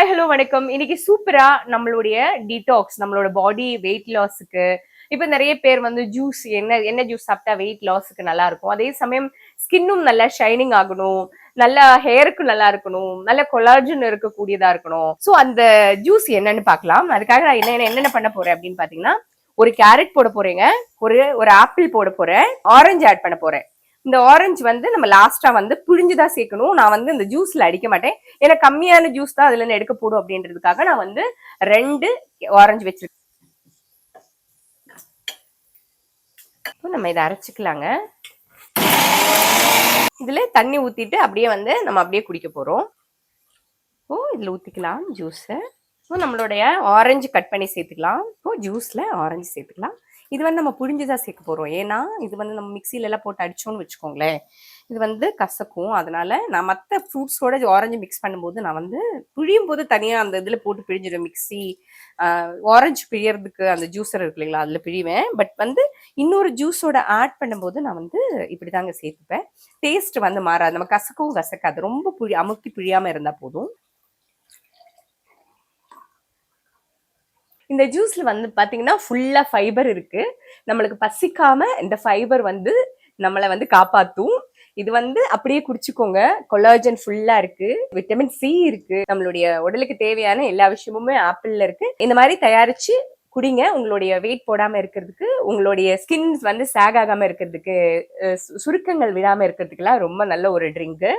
Hi hello வணக்கம். இன்னைக்கு சூப்பரா நம்மளுடைய டீடாக்ஸ், நம்மளோட பாடி வெயிட் லாஸுக்கு இப்ப நிறைய பேர் வந்து ஜூஸ் என்ன என்ன ஜூஸ் சாப்பிட்டா வெயிட் லாஸுக்கு நல்லா இருக்கும், அதே சமயம் ஸ்கின்னும் நல்லா ஷைனிங் ஆகணும், நல்ல ஹேருக்கு நல்லா இருக்கணும், நல்ல கொலாஜன் இருக்கக்கூடியதா இருக்கணும். ஸோ அந்த ஜூஸ் என்னன்னு பார்க்கலாம். அதுக்காக நான் என்னென்ன பண்ண போறேன் அப்படின்னு பாத்தீங்கன்னா, ஒரு கேரட் போட போறேங்க, ஒரு ஆப்பிள் போட போறேன், ஆரஞ்சு ஆட் பண்ண போறேன். இந்த ஆரஞ்சு வந்து நம்ம லாஸ்டா வந்து புழிஞ்சுதான் சேர்க்கணும். நான் வந்து இந்த ஜூஸ்ல அடிக்க மாட்டேன், ஏன்னா கம்மியான ஜூஸ் தான் அதுல இருந்து எடுக்க போடும் அப்படின்றதுக்காக நான் வந்து 2 ஆரஞ்சு வச்சிருக்கேன். நம்ம இதை அரைச்சிக்கலாங்க. இதுல தண்ணி ஊத்திட்டு அப்படியே வந்து நம்ம அப்படியே குடிக்க போறோம். இதுல ஊத்திக்கலாம் ஜூஸ். நம்மளுடைய ஆரஞ்சு கட் பண்ணி சேர்த்துக்கலாம். ஜூஸ்ல ஆரஞ்சு சேர்த்துக்கலாம். இது வந்து நம்ம புழிஞ்சுதான் சேர்க்க போறோம், ஏன்னா இது வந்து நம்ம மிக்சில எல்லாம் போட்டு அடிச்சோம்னு வச்சுக்கோங்களேன், இது வந்து கசக்கும். அதனால நான் மற்ற ஃப்ரூட்ஸோட ஆரஞ்சு மிக்ஸ் பண்ணும்போது நான் வந்து பிழியும் போது தனியா அந்த இதுல போட்டு பிழிஞ்சிடுவேன். மிக்சி ஆரஞ்சு பிழியறதுக்கு அந்த ஜூஸர் இருக்கு இல்லைங்களா, அதுல பிழிவேன். பட் வந்து இன்னொரு ஜூஸோட ஆட் பண்ணும்போது நான் வந்து இப்படிதாங்க சேர்த்துப்பேன். டேஸ்ட் வந்து மாறாது, நம்ம கசக்கவும் கசக்காது. ரொம்ப அமுக்கி பிழியாம இருந்தா போதும். இந்த ஜூஸ்ல வந்து பாத்தீங்கன்னா ஃபுல்லா ஃபைபர் இருக்கு. நம்மளுக்கு பசிக்காம இந்த ஃபைபர் வந்து நம்மளை வந்து காப்பாத்தும். இது வந்து அப்படியே குடிச்சுக்கோங்க. கொலாஜன் ஃபுல்லா இருக்கு, விட்டமின் சி இருக்கு, நம்மளுடைய உடலுக்கு தேவையான எல்லா விஷயமுமே ஆப்பிள்ல இருக்கு. இந்த மாதிரி தயாரிச்சு குடிங்க. உங்களுடைய வெயிட் போடாம இருக்கிறதுக்கு, உங்களுடைய ஸ்கின் வந்து சாக் ஆகாம இருக்கிறதுக்கு, சுருக்கங்கள் விடாம இருக்கிறதுக்குலாம் ரொம்ப நல்ல ஒரு ட்ரிங்க்.